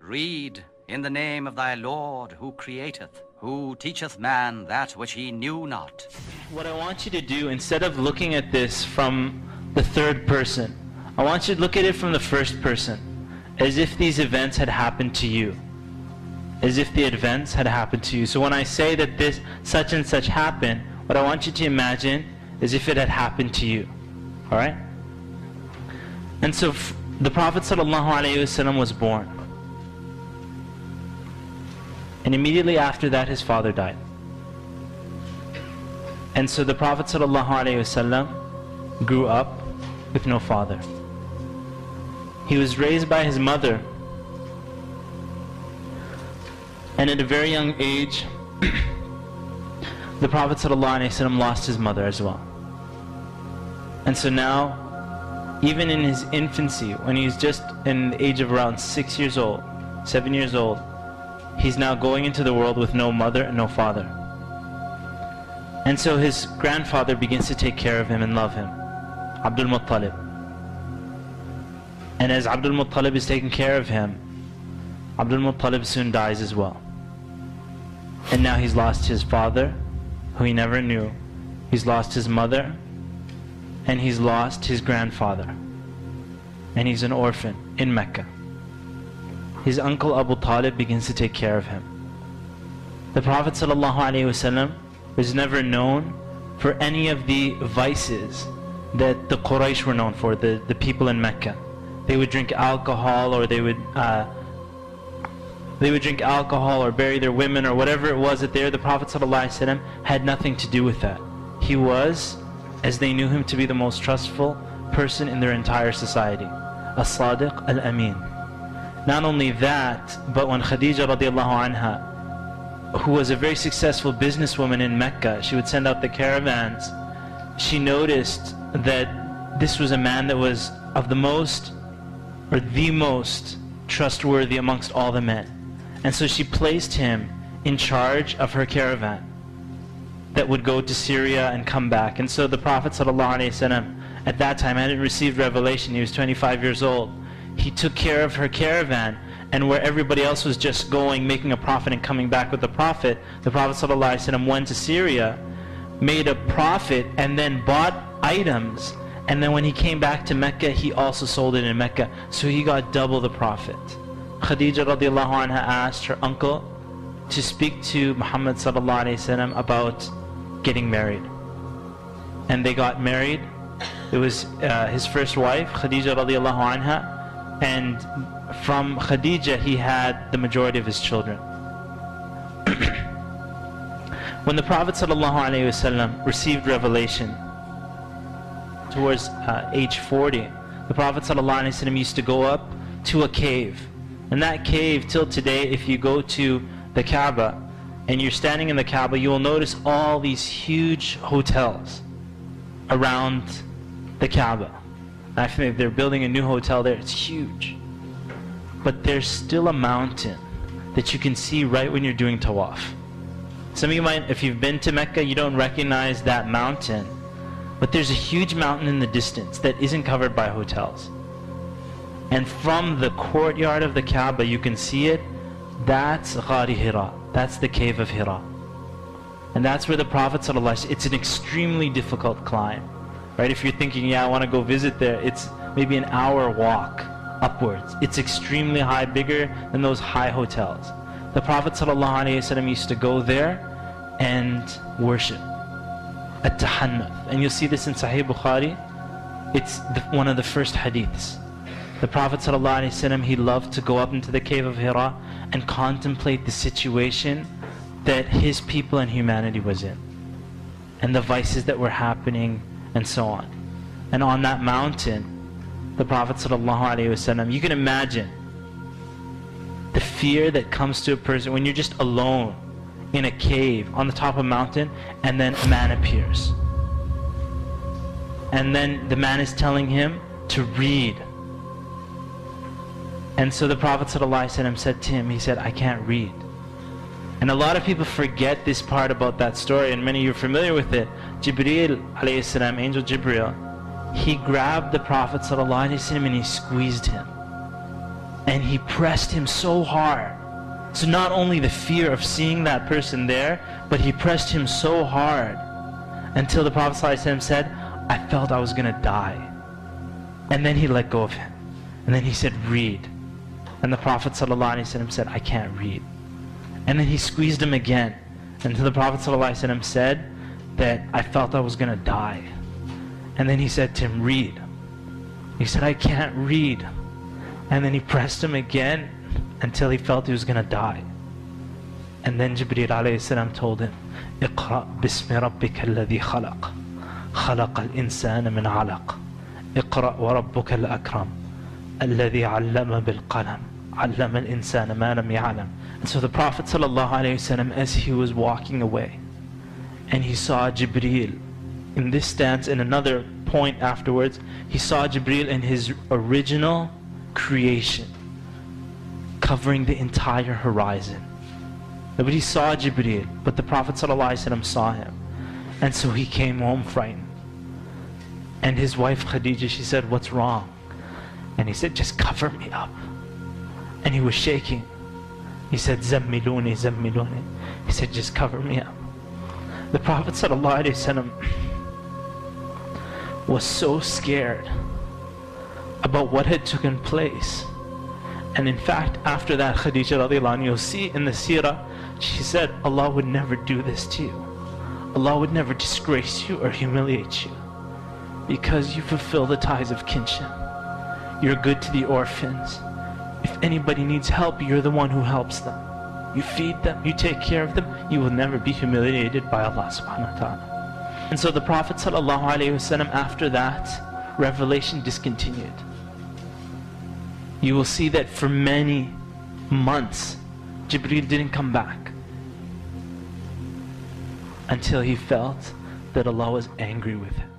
Read in the name of thy Lord who createth, who teacheth man that which he knew not. What I want you to do, instead of looking at this from the third person, I want you to look at it from the first person, as if these events had happened to you. As if the events had happened to you. So when I say that this such and such happened, what I want you to imagine is if it had happened to you. Alright? And so the Prophet ﷺ was born. And immediately after that his father died. And so the Prophet ﷺ grew up with no father. He was raised by his mother. And at a very young age, the Prophet ﷺ lost his mother as well. And so now, even in his infancy, when he's just in the age of around 6 years old, 7 years old, he's now going into the world with no mother and no father. And so his grandfather begins to take care of him and love him, Abdul Muttalib. And as Abdul Muttalib is taking care of him, Abdul Muttalib soon dies as well. And now he's lost his father, who he never knew. He's lost his mother, and he's lost his grandfather. And he's an orphan in Mecca. His uncle Abu Talib begins to take care of him. The Prophet ﷺ was never known for any of the vices that the Quraysh were known for, the people in Mecca. They would drink alcohol, or they would drink alcohol or bury their women, or whatever it was that the Prophet ﷺ had nothing to do with that. He was, as they knew him to be, the most trustful person in their entire society. As-Sadiq al-Amin. Not only that, but when Khadija radiallahu anha, who was a very successful businesswoman in Mecca, she would send out the caravans, she noticed that this was a man that was of the most, or the most trustworthy amongst all the men. And so she placed him in charge of her caravan that would go to Syria and come back. And so the Prophet ﷺ at that time hadn't received revelation. He was 25 years old. He took care of her caravan, and where everybody else was just going, making a profit and coming back with the Prophet, the Prophet ﷺ went to Syria, made a profit, and then bought items. And then when he came back to Mecca, he also sold it in Mecca. So he got double the profit. Khadija radiallahu anha asked her uncle to speak to Muhammad sallallahu alayhi wasallam about getting married. And they got married. It was his first wife, Khadija radiallahu anha. And from Khadija he had the majority of his children. When the Prophet sallallahu alayhi wasallam received revelation towards age 40, the Prophet ﷺ used to go up to a cave. And that cave, till today, if you go to the Kaaba and you're standing in the Kaaba, you will notice all these huge hotels around the Kaaba. I think they're building a new hotel there. It's huge. But there's still a mountain that you can see right when you're doing tawaf. Some of you might, if you've been to Mecca, you don't recognize that mountain. But there's a huge mountain in the distance that isn't covered by hotels. And from the courtyard of the Kaaba, you can see it. That's Ghari Hira. That's the cave of Hira. And that's where the Prophet ﷺ, it's an extremely difficult climb. Right? If you're thinking, yeah, I want to go visit there, it's maybe an hour walk upwards. It's extremely high, bigger than those high hotels. The Prophet ﷺ used to go there and worship. At-Tahannuth. And you'll see this in Sahih Bukhari. It's one of the first hadiths. The Prophet ﷺ, he loved to go up into the cave of Hira and contemplate the situation that his people and humanity was in, and the vices that were happening, and so on. And on that mountain, the Prophet ﷺ, you can imagine the fear that comes to a person when you're just alone in a cave on the top of a mountain, and then a man appears. And then the man is telling him to read. And so the Prophet ﷺ said to him, he said, I can't read. And a lot of people forget this part about that story, and many of you are familiar with it. Jibreel alayhi salam, Angel Jibreel, he grabbed the Prophet ﷺ and he squeezed him. and he pressed him so hard. So not only the fear of seeing that person there, but he pressed him so hard until the Prophet ﷺ said, I felt I was gonna die. And then he let go of him. And then he said, read. And the Prophet ﷺ said, I can't read. And then he squeezed him again until the Prophet ﷺ said that I felt I was gonna die. And then he said to him, read. He said, I can't read. And then he pressed him again until he felt he was gonna die. And then Jibreel alayhi salam told him, اقرأ باسم ربك الذي خلق خلق الإنسان من علق اقرأ وربك الأكرم الذي علم بالقلم علم الإنسان ما لم يعلم. And so the Prophet ﷺ, as he was walking away, and he saw Jibreel in this stance, in another point afterwards, he saw Jibreel in his original creation, covering the entire horizon. Nobody saw Jibreel, but the Prophet ﷺ saw him. And so he came home frightened. And his wife Khadija, she said, what's wrong? And he said, just cover me up. And he was shaking. He said, Zammiluni, Zammiluni. He said, just cover me up. The Prophet ﷺ was so scared about what had taken place. And in fact, after that, Khadija radiallahu anha, you'll see in the seerah, she said, Allah would never do this to you. Allah would never disgrace you or humiliate you, because you fulfill the ties of kinship. You're good to the orphans. If anybody needs help, you're the one who helps them. You feed them, you take care of them, you will never be humiliated by Allah subhanahu wa ta'ala. And so the Prophet sallallahu alayhi wasallam, after that, revelation discontinued. You will see that for many months, Jibreel didn't come back until he felt that Allah was angry with him.